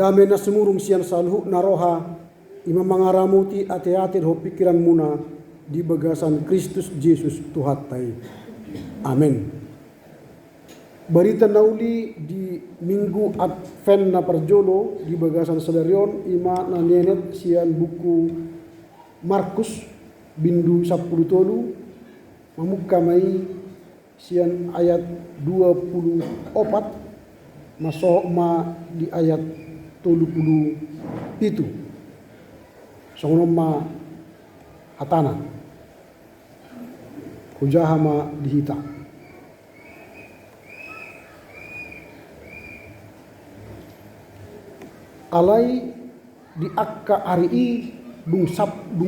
Dame na sumurung siyan salhu naroha ima mangaramuti ati-ati ho pikiran muna di bagasan Kristus Yesus Tuhatai. Amin. Barita nauli di minggu Advent na parjolo di bagasan Sadarion ima na nenet siyan buku Markus bindu 10 tolu mamuka mai siyan ayat 24 masuk ma di ayat 37 songono ma hatana kujaha ma dihita alai di akka ari dung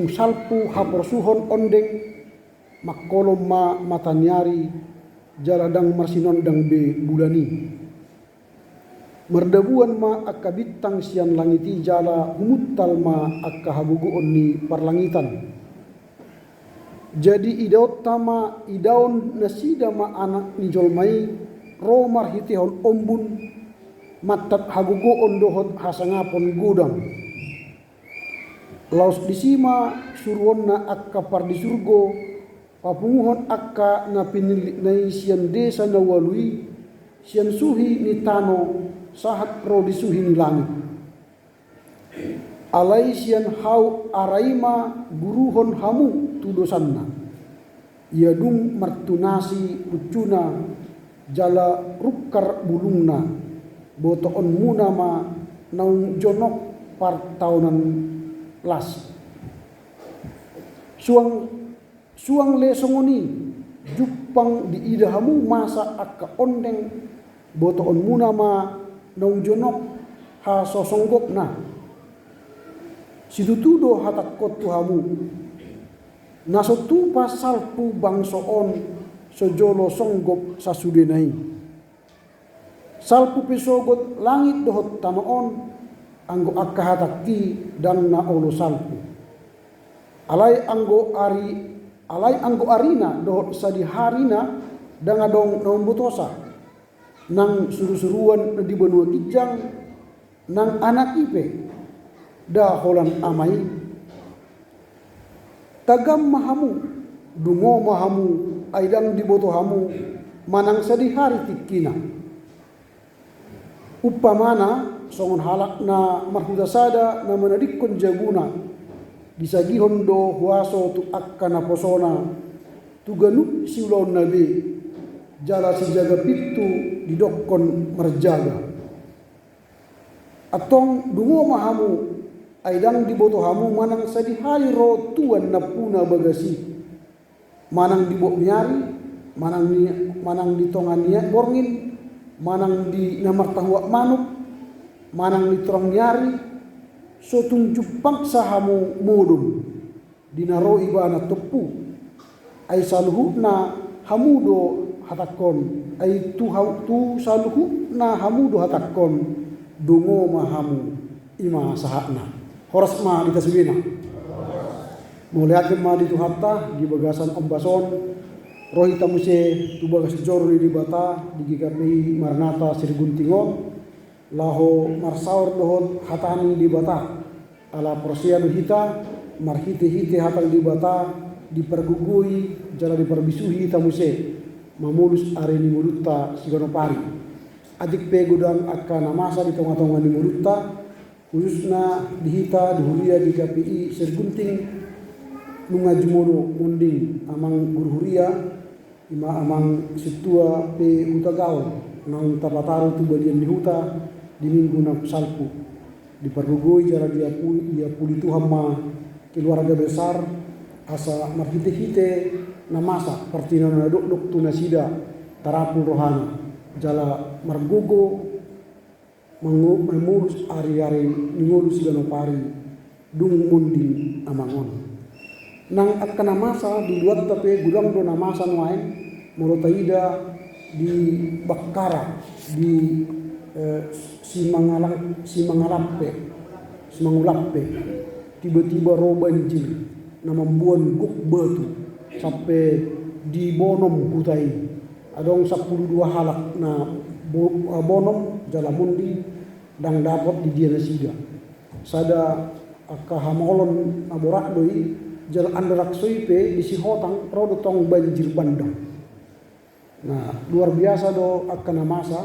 salpu haporsuhon ondeng makolom ma matanyari jaladang marsinon dang be bulani merdabuan ma akka bintang sian langiti jala humuttal ma akka haguguon ni parlangitan. Jadi idaot tama idaon nasida ma anak ni jolmai romar hitihon ombun matat haguguon dohot hasangapon gudang. Laos disima suruon na akka pardi surgo papunguhon akka na pinilik na sian desa na walui sian suhi ni tano sahat pro disuhi ni langit. Alai sian hau araima guruhon hamu tudosanna. Ia dung martunasi pucuna jala rukkar bulungna. Botoon muna ma naung jonok partaunan las. Suang lesongoni jupang di idahamu masa akka ondeng botoon muna ma naung jonok ha sosonggop na situtudo hatakot tuhamu nasotu pasal pu bangsoon sojolo songgop sasudenai salpu pisogot langit dohot tanoon anggo akka hatakti dan na olo salpu alai anggo arina dohot sadi harina dangadong naung butosa nang suru-suruan di benua gijang nang anak ipe dah holan amai tagam mahamu dungo mahamu aidang diboto hamu manang sadi hari tikina upamana songon halak na marhudasada na manadikon jaguna disagihon do huaso tu akka na posona tu ganuk siulon nabi jala sejaga pitu didokon merjaga atong dungo mahamu aidang diboto hamu manang sadihari ro tuan na puna bagasi manang dibok nyari manang ditongan niat borngin manang di namartahwa manuk manang ditorong nyari so tunjuk paksa hamu modum dinaro ibana tepu ay saluhna hamudo hatakon ay tu saluhu na hamudo hatakon dungo mahamu ima sahakna horas ma ditasubina muliatin ma dituhatta di bagasan ombason rohita muse tu bagas jorni di bata di gigapi marnata sirguntingon laho marsaur dohon hatani di bata ala persia hita marhite hatang di bata dipergugui jala diperbisuhi tamuse mamulus areni mulutta sigonopari adik pegudang akan namasa di tonga-tonga di mulutta khususna dihita dihuria di KPI sergunting nungajumono munding amang guruhuria ima amang situa pe utagao nang tapataru tu balian di huta di minggu na salpu dipergugui jala dia puli Tuhan ma keluarga besar asa marhite-hite namasa partina na duk tu nasida tarapul rohana jala margogo mengurus ari-ari ngurus ganopari dung mundi amangon nang akan namasa di luar tapi gudang do namasa nuain morotaida di Bakara di Simangulappe tiba-tiba roh banjir na membuat guk batu sampai di Bonom kutai adong 12 halak na Bonom jala mundi dan dapat di dia sida. Sada akahamolon aborak doi jal andarak soipe di sihotang rodo tong banjir bandang. Nah, luar biasa do akan masa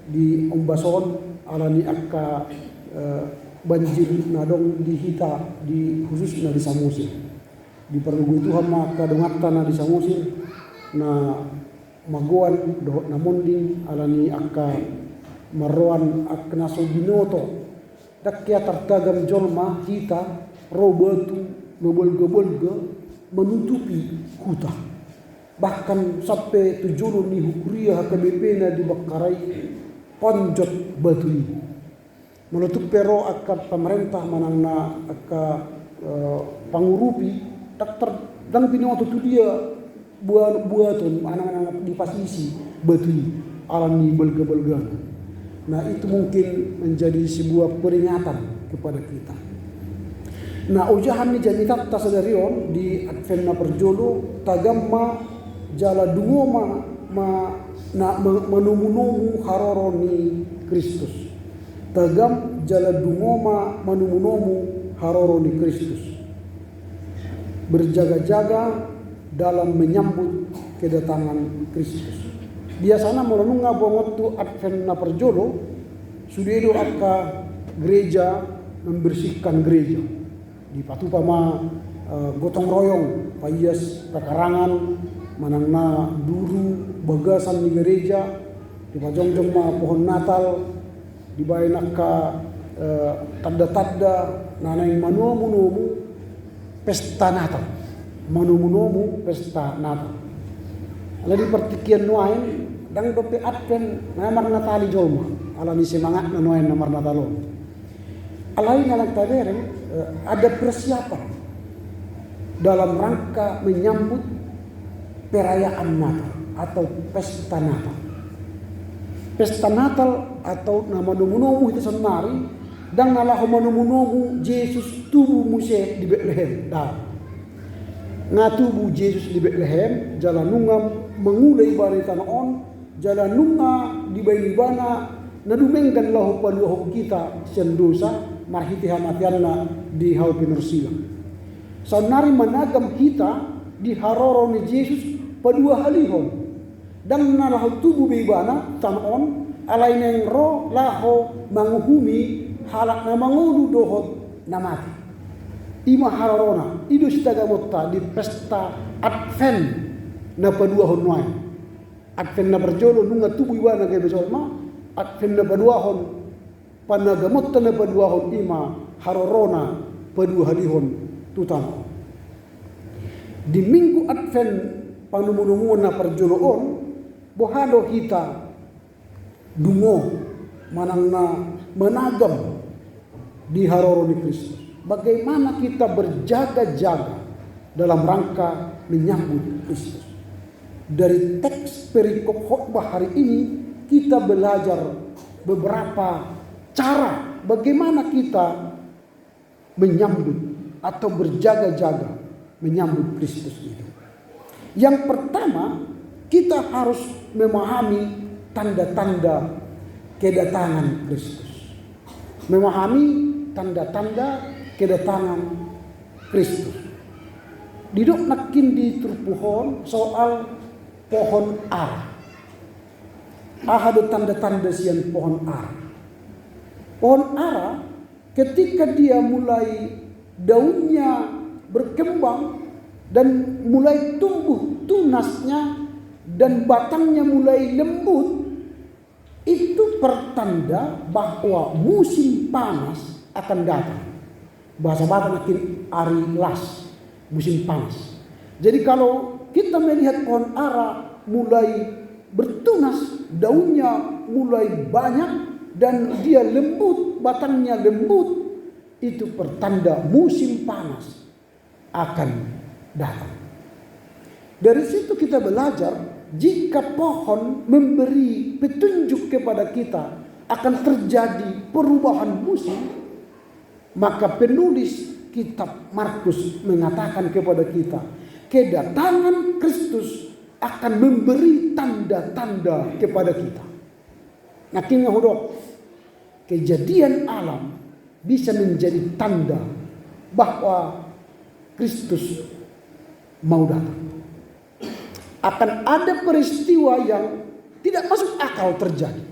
di Ombason alani akka banjir nadong di hita di khususnya di Samosir. Di perlugu Tuhan maka dongatan di Samosir na magoan do namonding alani akka marwan akka naso binoto dakya tartagam jolma hita robatu nobolga-bolga menutupi huta. Bahkan sampai tujuan ni hukuria HKBP na dibakarai ponjot batu ini. Menutup pero akan pemerintah manangna akan pangurupi dokter dan pinoto tu dia buaton anak-anak di pasisi batu ini alami belga-belga. Nah itu mungkin menjadi sebuah peringatan kepada kita. Nah ujahan ni jadi tak sadarion di Adventna Perjolo tagamma jala dungoma menumunumu haroroni Kristus. Tagam jala dungoma menumunumu haroroni Kristus. Berjaga-jaga dalam menyambut kedatangan Kristus. Biasanya merenunga bongot tu Adventna Perjolo sudah akka gereja membersihkan gereja. Di patupama gotong royong payas pekarangan manangna duru bagasan di gereja di pajongjong ma pohon Natal di bayan akka tanda-tanda nanay manumu pesta Natal manumu pesta Natal aladi pertikian nuain dang dope Advent namar Natali jolma alani semangat na nuain namar Natalon alai nalang tabere ada persiapan dalam rangka menyambut perayaan Natal atau pesta Natal. Pesta Natal atau nama nomu itu senari dan ngalah nomu Yesus tubuh muse di Bethlehem. Dah. Ngatubu Yesus di Bethlehem jalan nungam mengulai baritan on jalan nunga di bayi-bana nadumengkan lahu paluh kita sendosa marhiti hamatianna di hau pinursila. Sanari managam kita di haroro ni Yesus padua halihon. Dan nalahu tubuh bibana tanon alay neng ro laho manguhumi halak na mangudu dohot na mati. Ima harorona idus tagamotta di pesta Advent na padua honway. Advent na Perjolo nunga tubuh ibana kay besolma Advent na padua hon panagamot na paduahon ima harorona padua halihon tutano. Di minggu Advent panumunungun na Perjoloon bohado kita dungo manang na managam di haroro ni Kristus. Bagaimana kita berjaga-jaga dalam rangka menyambut Kristus. Dari teks perikop khotbah hari ini kita belajar beberapa cara bagaimana kita menyambut atau berjaga-jaga menyambut Kristus itu. Yang pertama, kita harus memahami tanda-tanda kedatangan Kristus. Memahami tanda-tanda kedatangan Kristus. Didok nakin di turpuhon soal pohon ara. Ada tanda-tanda sian pohon ara. Pohon ara ketika dia mulai daunnya berkembang dan mulai tumbuh tunasnya dan batangnya mulai lembut, itu pertanda bahwa musim panas akan datang. Bahasa Batak makin ari las, musim panas. Jadi kalau kita melihat pohon ara mulai bertunas, daunnya mulai banyak dan dia lembut, batangnya lembut, itu pertanda musim panas akan datang. Dari situ kita belajar jika pohon memberi petunjuk kepada kita akan terjadi perubahan musim, maka penulis kitab Markus mengatakan kepada kita, kedatangan Kristus akan memberi tanda-tanda kepada kita. Nakin hudok kejadian alam bisa menjadi tanda bahwa Kristus mau datang. Akan ada peristiwa yang tidak masuk akal terjadi.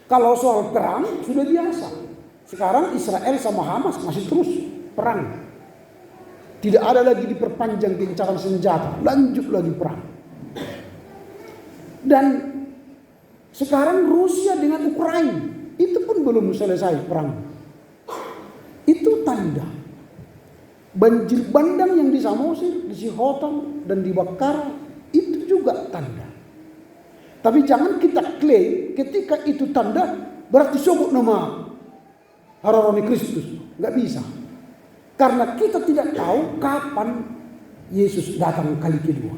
Kalau soal perang sudah biasa. Sekarang Israel sama Hamas masih terus perang. Tidak ada lagi diperpanjang gencaran senjata, lanjut lagi perang. Dan sekarang Rusia dengan Ukraina, itu pun belum selesai perang. Itu tanda. Banjir bandang yang di Samosir, di Sihotang, dan di Bakara, itu juga tanda. Tapi jangan kita klaim ketika itu tanda berarti sebut nama Haroroni Kristus. Nggak bisa. Karena kita tidak tahu kapan Yesus datang kali kedua.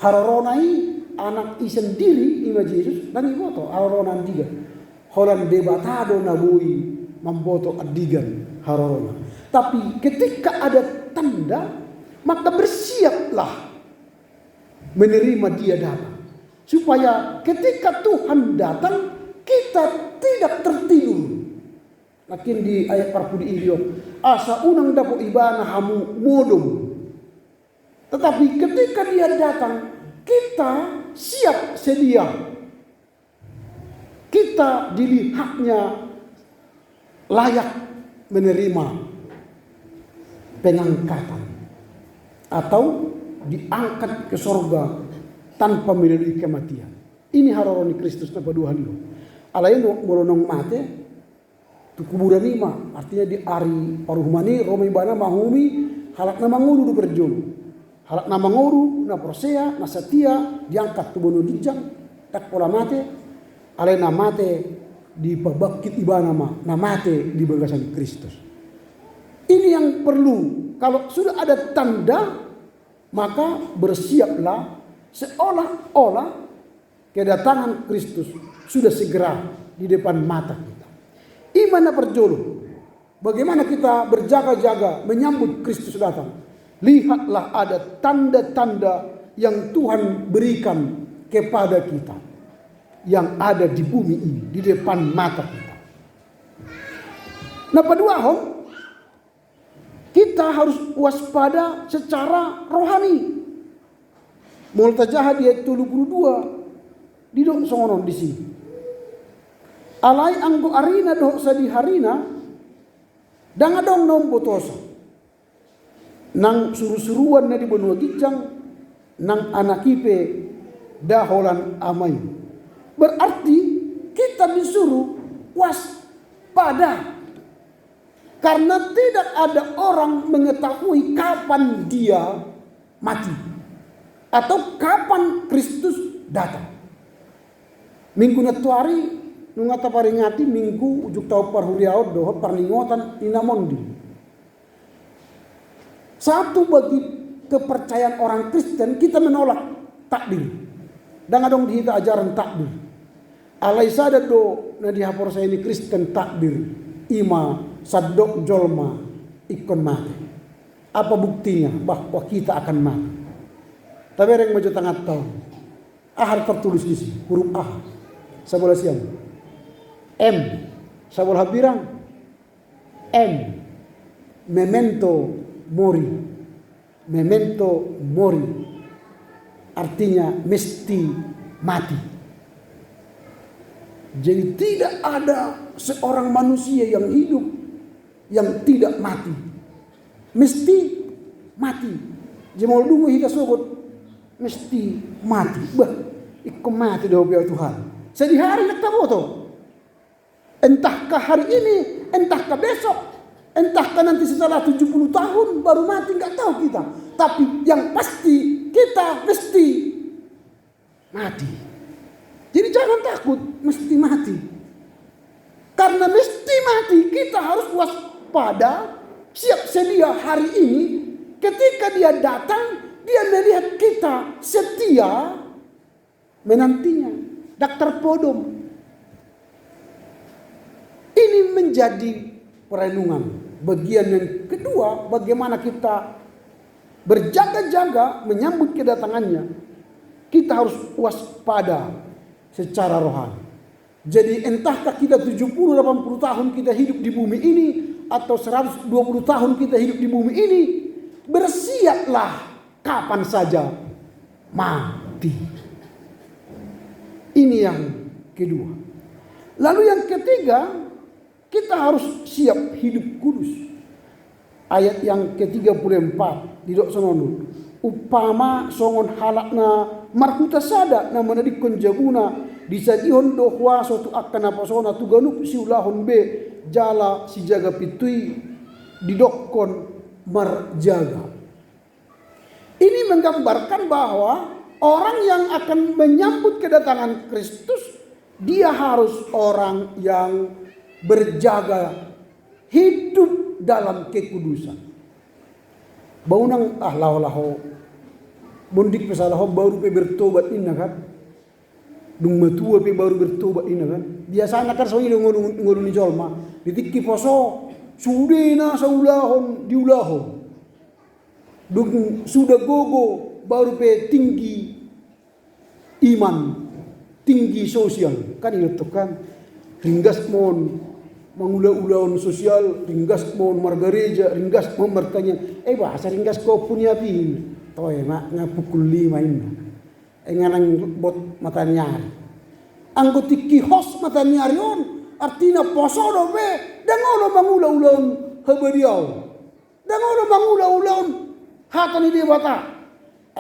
Haroronai anak sendiri ima Yesus dan iboto Haroron tiga. Holan debatado nabui memboto adigan Harorona. Tapi ketika ada tanda maka bersiaplah menerima dia datang. Supaya ketika Tuhan datang kita tidak tertidur. Lakin di ayat parpudi indio asa unang dapo ibana hamu modum. Tetapi ketika dia datang kita siap sedia. Kita dilihatnya layak menerima pengangkatan atau diangkat ke sorga tanpa melalui kematian. Ini Haroroni Kristus na paduhan lo. Alain molonong mate tu kuburan ima artinya di ari paruhmani Roma ibana mahumi halak na manguru du berjulu. Halak na manguru na prosea na setia diangkat tu bono dijang tak pola mate alain na mate di pabakit ibana na mate di bagasan Kristus. Ini yang perlu. Kalau sudah ada tanda maka bersiaplah seolah-olah kedatangan Kristus sudah segera di depan mata kita. Imana perjolo. Bagaimana kita berjaga-jaga menyambut Kristus datang. Lihatlah ada tanda-tanda yang Tuhan berikan kepada kita. Yang ada di bumi ini, di depan mata kita. Nah paduahon, kita harus waspada secara rohani. Multa jahat dia 32 di dong songonon di sini. Alai anggo arina doh sadi harina danga dong nom botosa. Nang suru-suruan na di benua gicang nang anakipe daholan amai. Berarti kita disuruh waspada. Karena tidak ada orang mengetahui kapan dia mati. Atau kapan Kristus datang. Minggu natuari nungata paringati minggu ujuk tau parhuriaud dohot parlingotan inamondi. Satu bagi kepercayaan orang Kristen kita menolak takdir. Dan adong dihita ajaran takdir. Alai sada do na dihapor saya ini Kristen takdir. Ima sadok jolma ikon mati. Apa buktinya bahwa kita akan mati? Tapi yang maju tengah tahun. Ahar tertulis di sini. Huruf A. Sebelah siang. M. Sebelah birang. M. Memento mori. Memento mori. Artinya mesti mati. Jadi tidak ada seorang manusia yang hidup yang tidak mati. Mesti mati. Jemol dungu hita sobot. Mesti mati. Bah, ikut mati dah biar Tuhan. Sedih hari nak tahu tu. Entahkah hari ini, entahkah besok, entahkah nanti setelah 70 tahun baru mati, enggak tahu kita. Tapi yang pasti kita mesti mati. Jadi jangan takut, mesti mati. Karena mesti mati, kita harus waspada, siap sedia hari ini ketika dia datang. Dia melihat kita setia menantinya. Daktar podom. Ini menjadi perenungan. Bagian yang kedua, bagaimana kita berjaga-jaga menyambut kedatangannya. Kita harus waspada secara rohani. Jadi entahkah kita 70-80 tahun kita hidup di bumi ini atau 120 tahun kita hidup di bumi ini, bersiaplah kapan saja mati. Ini yang kedua. Lalu yang ketiga, kita harus siap hidup kudus. Ayat yang ke-34 di dok sonono. Upama songon halakna markuta sada na manadikon jabuna disajihon dohwa suatu akan apa sona tuganup si ulahon be jala si jaga pitui didokon marjaga. Ini menggambarkan bahwa orang yang akan menyambut kedatangan Kristus, dia harus orang yang berjaga hidup dalam kekudusan. Baunang laho bondik pesalaho baru pe bertobat inna kan. Dung matua pe baru bertobat inna kan. Biasanya kan so ngolun ni jolma. Ditikki poso sudena saulahon diulahon. Dung sudah gogo baru pe tinggi iman, tinggi sosial. Kan itu kan ringgas mon mangula-ulaon sosial, ringgas mau margareja, ringgas mau bertanya, bahasa ringgas kau punya pin, toy ngapukul 5 ini, nganang bot mata nyari, anggoti kihos mata nyari on, artinya poso do be, dangono mangula-ulaon habariau, dangono mangula-ulaon hatani dia bata,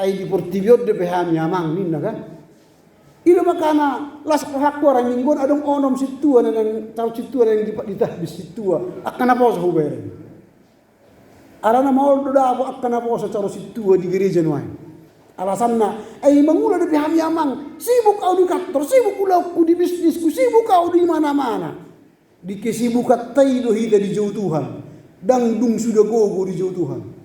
di portibiot de beham nyamang ninna kan. Ilo makana las pahak orang minggon adong onom situa nang tahu situa yang ditah di situa akan apa usah hubere. Arana mau doda aku akan apa usah caro situa di gereja nuai. Alasanna mangula de piham yamang sibuk au di kantor, sibuk ulau ku di bisnisku, sibuk au di mana-mana. Di kesibukat tai do hida di jauh Tuhan. Dangdung sudah gogo di jauh Tuhan.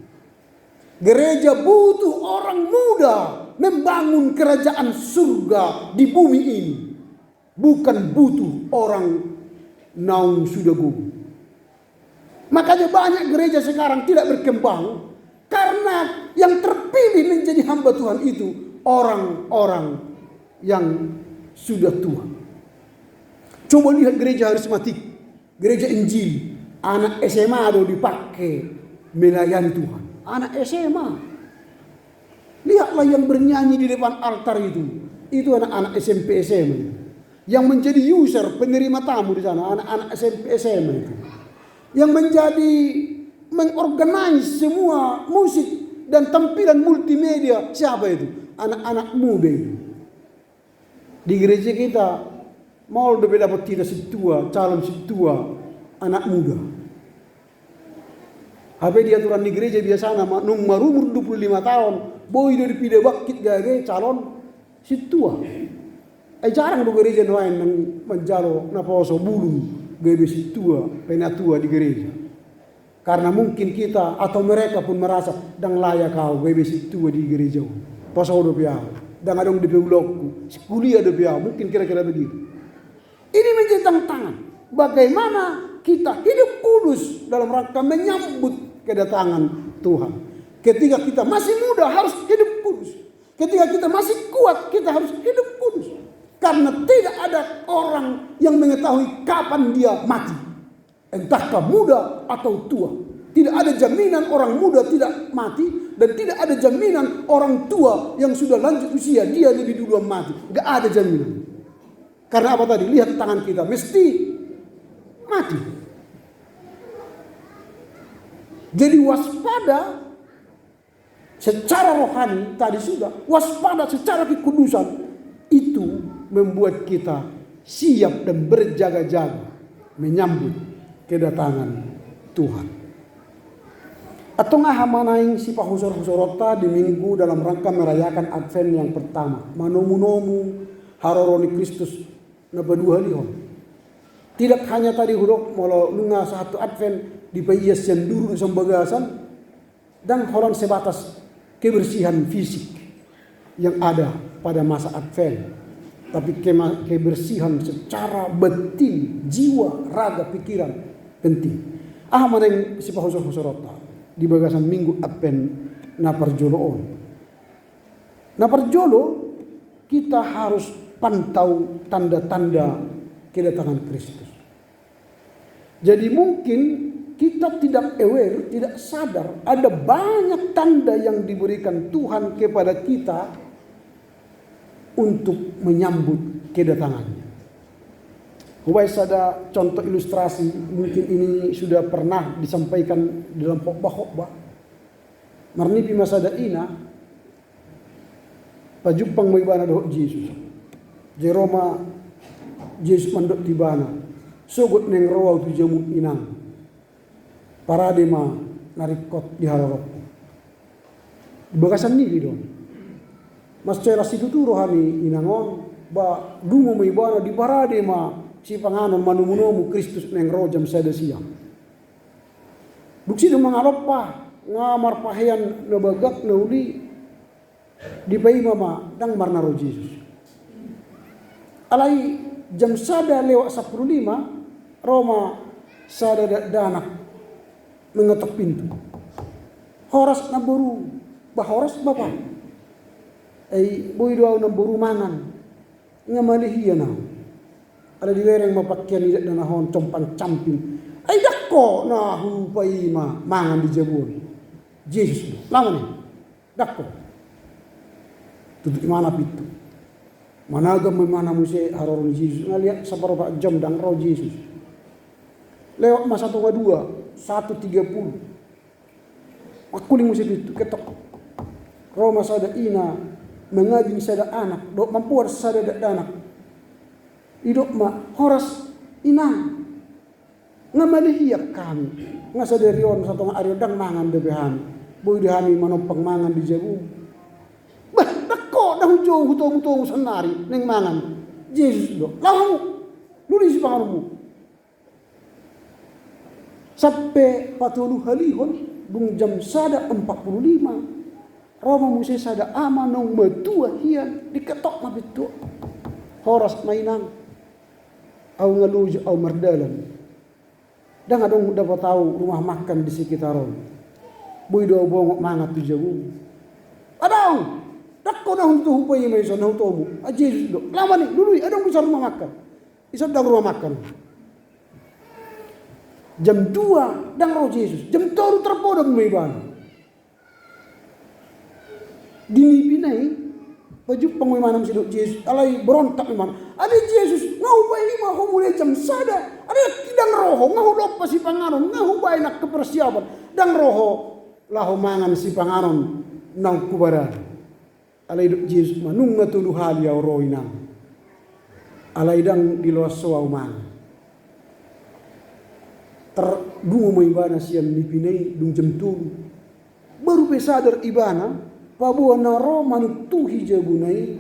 Gereja butuh orang muda membangun kerajaan surga di bumi ini. Bukan butuh orang naung sudah gugur. Makanya banyak gereja sekarang tidak berkembang. Karena yang terpilih menjadi hamba Tuhan itu orang-orang yang sudah tua. Coba lihat gereja harismatik, gereja Injil. Anak SMA ada dipakai melayani Tuhan. Anak SMA. Lihatlah yang bernyanyi di depan altar itu. Itu anak-anak SMP SMA. Yang menjadi user, penerima tamu di sana. Anak-anak SMP SMA itu. Yang menjadi mengorganize semua musik dan tampilan multimedia. Siapa itu? Anak-anak muda itu. Di gereja kita, mau dapat kita situa, calon situa, anak muda. Habis di aturan di gereja biasa nama umur 25 tahun, boy dari pide bakit gage calon situa. Jarang do gereja noain nang menjalo naposo bulu gebe situa, penatua di gereja. Karena mungkin kita atau mereka pun merasa dang layak kau gebe situa di gereja. Poso do piau, dang adong di peulokku, kuliah do piau, mungkin kira-kira begitu. Ini menjadi tantangan. Bagaimana kita hidup kudus dalam rangka menyambut kedatangan Tuhan. Ketika kita masih muda harus hidup kudus. Ketika kita masih kuat kita harus hidup kudus. Karena tidak ada orang yang mengetahui kapan dia mati. Entahkah muda atau tua. Tidak ada jaminan orang muda tidak mati. Dan tidak ada jaminan orang tua yang sudah lanjut usia dia lebih duluan mati. Gak ada jaminan. Karena apa tadi? Lihat tangan kita mesti mati. Jadi waspada secara rohani tadi sudah, waspada secara kekudusan itu membuat kita siap dan berjaga-jaga menyambut kedatangan Tuhan. Atau ngahamanaing si pahusor-husorota di minggu dalam rangka merayakan Advent yang pertama. Manomu-nomu haroroni Kristus nabadua lihon. Tidak hanya tadi huruf molo lunga satu Advent di payas yang dulu sembagasan dan horon sebatas kebersihan fisik yang ada pada masa Advent, tapi kebersihan secara batin, jiwa, raga, pikiran penting. Mana yang si pahusor-husorota di bagasan minggu Advent naparjoloon. Naparjolo kita harus pantau tanda-tanda kedatangan Kristus. Jadi mungkin kita tidak aware, tidak sadar ada banyak tanda yang diberikan Tuhan kepada kita untuk menyambut kedatangannya. Huwais ada contoh ilustrasi, mungkin ini sudah pernah disampaikan dalam khotbah. Marnipi masada ina, pajupang may bana doh Jesus. Jeroma Jesus mandok tibana, sugot neng roaw tu jamun inang. Parade ma narikot di harorok. Bagasan ni dong. Mas ceras itu tu rohani inangon, ba dungo may bana di parade ma si panganon manumunomu Kristus neng rojam sada siang. Duksi do mangalop pa ngamar pahean na bagak na uli di pai mama dang marna ro Jesus. Alai jam sada lewat 15 Roma sada danak mengetok pintu. Horas na buru, horas bapa. Boy doaw na buru mangan. Ngamalihiya na. Ada di wereng mapakyan idak na nahon compang camping. Ay dako na hupay mangan di jabon. Jesus do. Lama ni. Dako. Tutup mana pitu. Managam may mana muse haroron Jesus. Ngaliat sa paroba jam dang ro Jesus. Lewat masa tua 2, 1:30. Makuling muse pitu ketok. Roma sada ina mengajin sada anak, dok mampuar sada anak. Idok ma horas inang ngamalihiyak kami ngasa derion satu ngarion dang mangan debehan boy dehami manopang mangan di jabu bah dako dah jauh hutung senari neng mangan Jesus do lahu nulis pangarumu sampai 40 halihon bung jam sada 45 Roma muse sada ama nong metua hian diketok ma betu horas mainang au ngaluju au mardalan. Dah ngadong dapat tahu rumah makan di sekitaron. Boy do bongok mangat tu jauh. Adang, dakko dah untuk hupai mai so na hutomu. Jesus do. Lama ni dulu adang bisa rumah makan. Isa dah rumah makan. Jam 2 dang roh Jesus. Jam 3 terpodong mai ban. Dini pinai baju pengwimanam sidok Jesus alai berontak memang ada Jesus ngau bai lima homule jam sada ada kidang roho ngau lopa si panganon ngau bai nak kepersiapan dang roho lahu mangan si panganon nang kubara alai dok Jesus manung ngatulu hali au roinang alai dang di luas soau mang terdungu mai bana sian nipinai dung jam 7 baru pesadar ibana pabuan na Roma nutuhi jabunai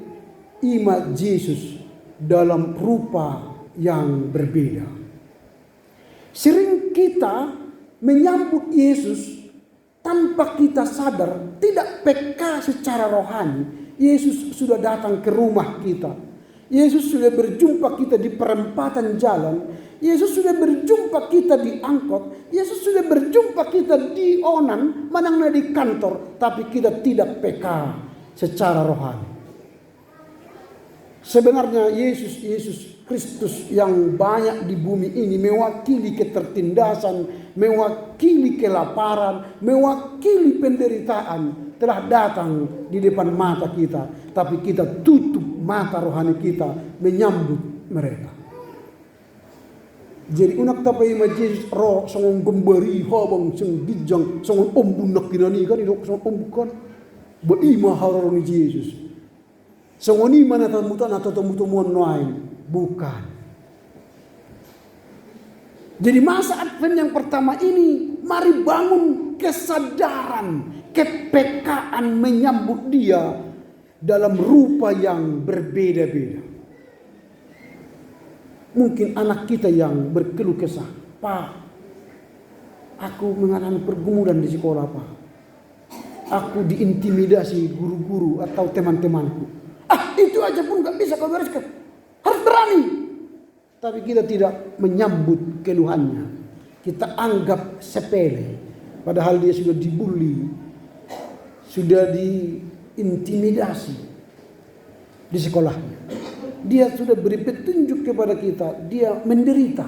ima Jesus dalam rupa yang berbeda. Sering kita menyambut Yesus tanpa kita sadar, tidak peka secara rohani. Yesus sudah datang ke rumah kita. Yesus sudah berjumpa kita di perempatan jalan. Yesus sudah berjumpa kita di angkot. Yesus sudah berjumpa kita di onan, manangna di kantor, tapi kita tidak peka secara rohani. Sebenarnya Yesus Kristus yang banyak di bumi ini mewakili ketertindasan, mewakili kelaparan, mewakili penderitaan telah datang di depan mata kita, tapi kita tutup mata rohani kita menyambut mereka. Jadi unak tapai majlis roh songong gembari habang sing bijang songong ombunak kinani kan idok songong ombukan beima haroni Yesus. Songong ni mana tamutan atau tamu-tamuan lain bukan. Jadi masa Advent yang pertama ini mari bangun kesadaran, kepekaan menyambut Dia dalam rupa yang berbeda-beda. Mungkin anak kita yang berkeluh kesah, Pak, aku mengalami pergumulan di sekolah, Pak. Aku diintimidasi guru-guru atau teman-temanku. Itu aja pun gak bisa kau bereskan. Harus berani. Tapi kita tidak menyambut keluhannya. Kita anggap sepele. Padahal dia sudah dibully, sudah diintimidasi di sekolahnya. Dia sudah beri petunjuk kepada kita. Dia menderita.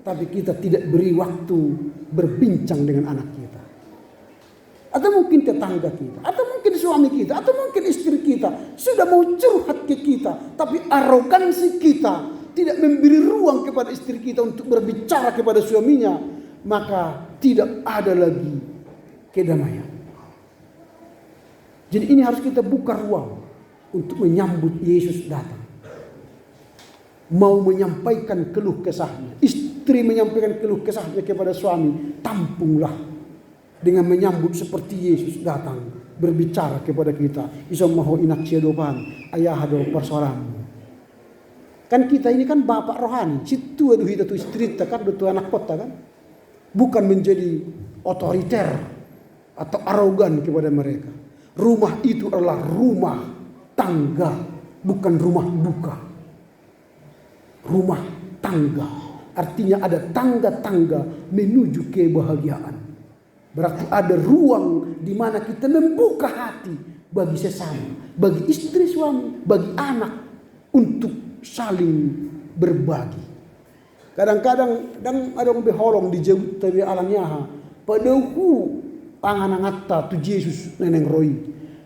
Tapi kita tidak beri waktu berbincang dengan anak kita. Atau mungkin tetangga kita. Atau mungkin suami kita. Atau mungkin istri kita. Sudah mau curhat ke kita. Tapi arogansi kita tidak memberi ruang kepada istri kita untuk berbicara kepada suaminya. Maka tidak ada lagi kedamaian. Jadi ini harus kita buka ruang untuk menyambut Yesus datang. Mau menyampaikan keluh kesahnya. Istri menyampaikan keluh kesahnya kepada suami. Tampunglah dengan menyambut seperti Yesus datang. Berbicara kepada kita. Iso maho inak dopan. Ayah do persoalanmu. Kan kita ini kan bapak rohani. Situ aduh itu istri kan itu anak kota kan. Bukan menjadi otoriter atau arogan kepada mereka. Rumah itu adalah rumah tangga, bukan rumah duka. Rumah tangga, artinya ada tangga-tangga menuju kebahagiaan. Berarti ada ruang di mana kita membuka hati bagi sesama, bagi istri suami, bagi anak untuk saling berbagi. Kadang-kadang ada yang beholong di jauh dari alamnya, padaku panganangata tu Yesus neneng roi.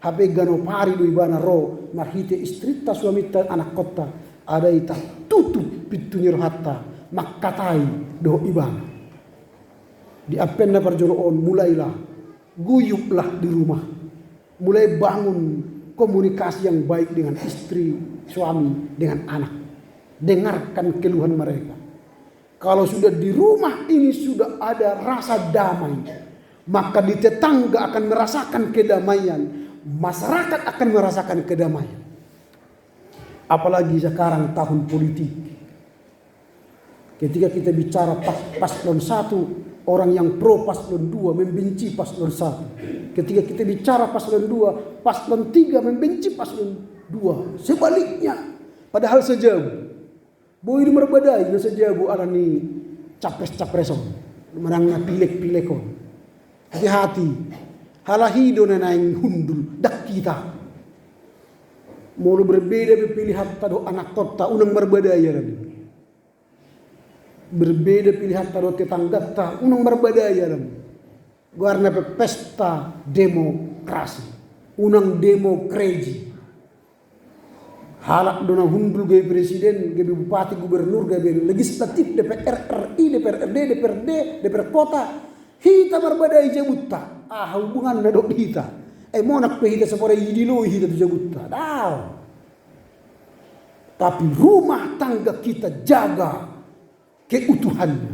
Habe gano pari do ibana ro marhite istrita suami ta anak kota ada ita tutup pintunya hatta makatai do ibana. Di apenna perjoroon mulailah guyuplah di rumah. Mulai bangun komunikasi yang baik dengan istri, suami, dengan anak. Dengarkan keluhan mereka. Kalau sudah di rumah ini sudah ada rasa damai, maka di tetangga akan merasakan kedamaian. Masyarakat akan merasakan kedamaian. Apalagi sekarang tahun politik. Ketika kita bicara paslon 1, orang yang pro paslon 2 membenci paslon 1. Ketika kita bicara paslon 2, paslon 3 membenci paslon 2. Sebaliknya, padahal sejauh. Boy di merbadai na sejauh alani capres-capreson. Menang pilek-pilekon. Hati-hati. Halahido na naing hundul dak kita. Mulu berbeda pilihan tado anak kota unang berbadaya ran. Berbeda pilihan tado tetangga ta unang berbadaya ran. Guarna pesta demokrasi. Unang demokrasi. Halak dona hundul gaya presiden, gaya bupati, gubernur, gaya legislatif, DPR RI, DPRD, DPRD, DPR kota. Hita berbadai jabutta. Hubungan na dok hita. Monak pe hita sepore yidilo hita tu jabutta. Dah. Tapi rumah tangga kita jaga keutuhannya,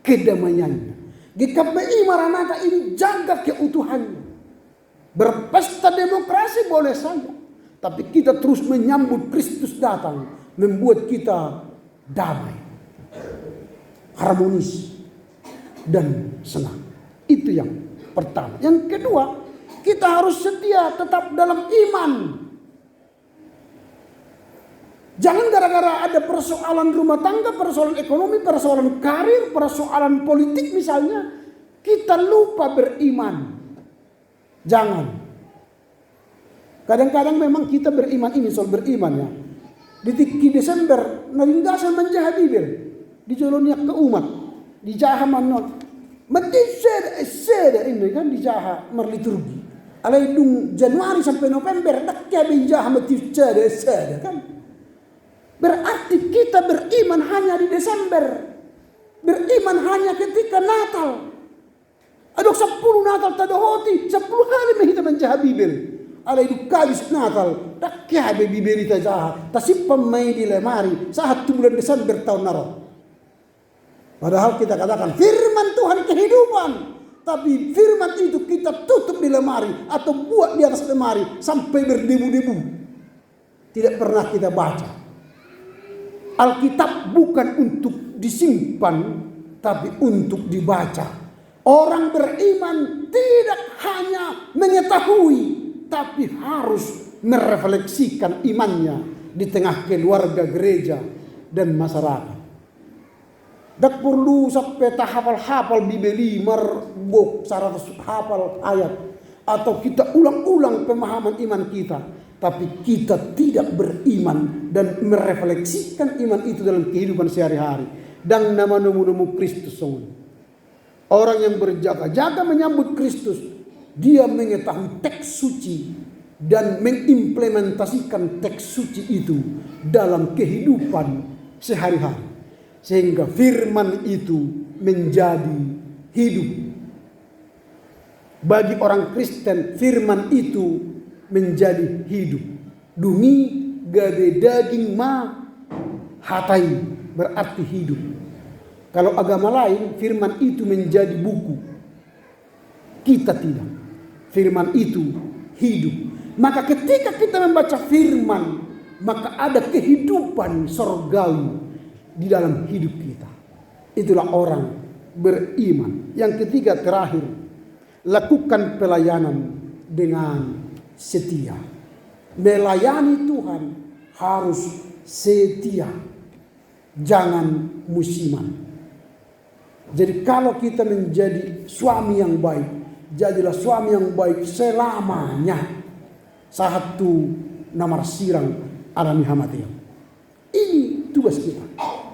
kedamaiannya. GKPI Maranatha ini jaga keutuhannya. Berpesta demokrasi boleh saja. Tapi kita terus menyambut Kristus datang. Membuat kita damai. Harmonis. Dan senang. Itu yang pertama. Yang kedua, kita harus setia tetap dalam iman. Jangan gara-gara ada persoalan rumah tangga, persoalan ekonomi, persoalan karir, persoalan politik misalnya, kita lupa beriman. Jangan. Kadang-kadang memang kita beriman ini soal beriman ya. Di Desember, naringgasan menjahadibir. Di jolonya ke umat. Di jahaman not. Mati seda ini kan di jaha merliturgi. Alai dung Januari sampai November dak ya binjah mati seda kan. Berarti kita beriman hanya di Desember. Beriman hanya ketika Natal. Adok 10 Natal tadohoti, 10 hari kita menjaha Bibel. Alai du kabis Natal dak ya Bibel ita jaha. Tasipam mai di lemari saat bulan Desember tahun naro. Padahal kita katakan firman Tuhan kehidupan. Tapi firman itu kita tutup di lemari. Atau buat di atas lemari. Sampai berdebu-debu. Tidak pernah kita baca. Alkitab bukan untuk disimpan. Tapi untuk dibaca. Orang beriman tidak hanya mengetahui. Tapi harus merefleksikan imannya. Di tengah keluarga gereja dan masyarakat. Dak perlu sampai hafal-hafal Bibeli marbok 100 hafal ayat atau kita ulang-ulang pemahaman iman kita, tapi kita tidak beriman dan merefleksikan iman itu dalam kehidupan sehari-hari. Dan nama nemu Kristus semua. Orang yang berjaga-jaga menyambut Kristus, dia mengetahui teks suci dan mengimplementasikan teks suci itu dalam kehidupan sehari-hari. Sehingga firman itu menjadi hidup. Bagi orang Kristen, firman itu menjadi hidup. Dungi gade daging ma hatai berarti hidup. Kalau agama lain firman itu menjadi buku. Kita tidak. Firman itu hidup. Maka ketika kita membaca firman, maka ada kehidupan surgawi di dalam hidup kita. Itulah orang beriman. Yang ketiga terakhir, lakukan pelayanan dengan setia. Melayani Tuhan harus setia, jangan musiman. Jadi kalau kita menjadi suami yang baik, jadilah suami yang baik selamanya. Satu namar sirang alami hamatia. Ini tugas kita.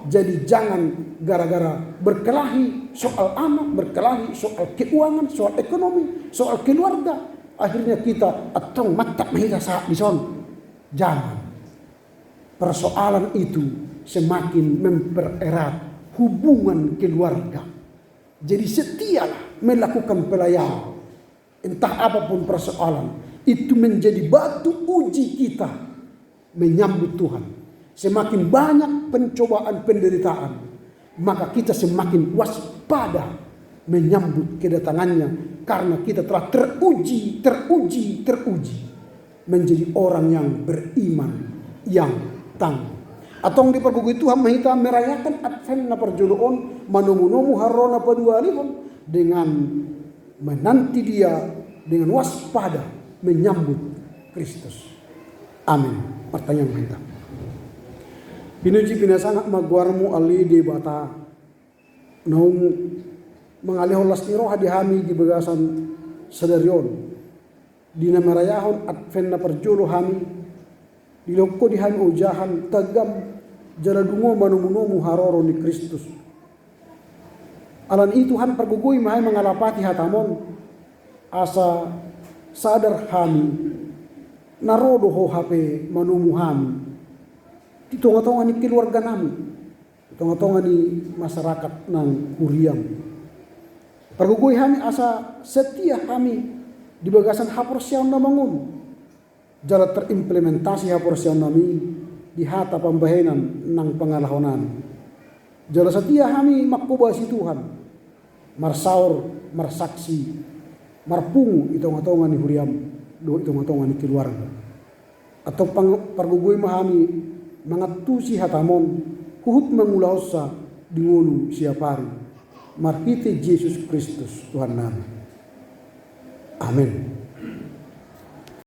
Jadi jangan gara-gara berkelahi soal anak, berkelahi soal keuangan, soal ekonomi, soal keluarga, akhirnya kita atong matak mahita saat bison. Jangan. Persoalan itu semakin mempererat hubungan keluarga. Jadi setialah melakukan pelayanan. Entah apapun persoalan, itu menjadi batu uji kita menyambut Tuhan. Semakin banyak pencobaan penderitaan, maka kita semakin waspada menyambut kedatangannya. Karena kita telah teruji menjadi orang yang beriman, yang tangguh. Atong di pergugui Tuhan mahita merayakan Advent na perjuluon manumunumu harona padualihon dengan menanti dia dengan waspada menyambut Kristus. Amin. Pertanyaan kita. Pinuji pinasangat magwarmu ali di bata naung mengaliholas niro hadihami di bagasan sedarion dina merayahon Advent na perjulu hami diloko di hami ujahan tagam jaladungo manumunumu haroro ni Kristus. Alan itu han pergugui mahai mengalapati hatamon asa sadar hami narodo ho hape manumu hami di tonga-tonga ni keluarga nami, tonga-tonga ni masyarakat nang Kuriang. Pergugui kami asa setia kami di bagasan hapor siang na mangun. Jala terimplementasi hapor siang nami di hata pambahenan nang pangalahonan. Jala setia kami makubasi Tuhan. Marsaur, marsaksi, marpungu itonga-tonga ni Huriam, do itonga-tonga ni keluarga. Atau pergugui mahami mangatusi hatamon kuhut mangulausa dingulu siapari marhite Yesus Kristus Tuhan nami. Amin.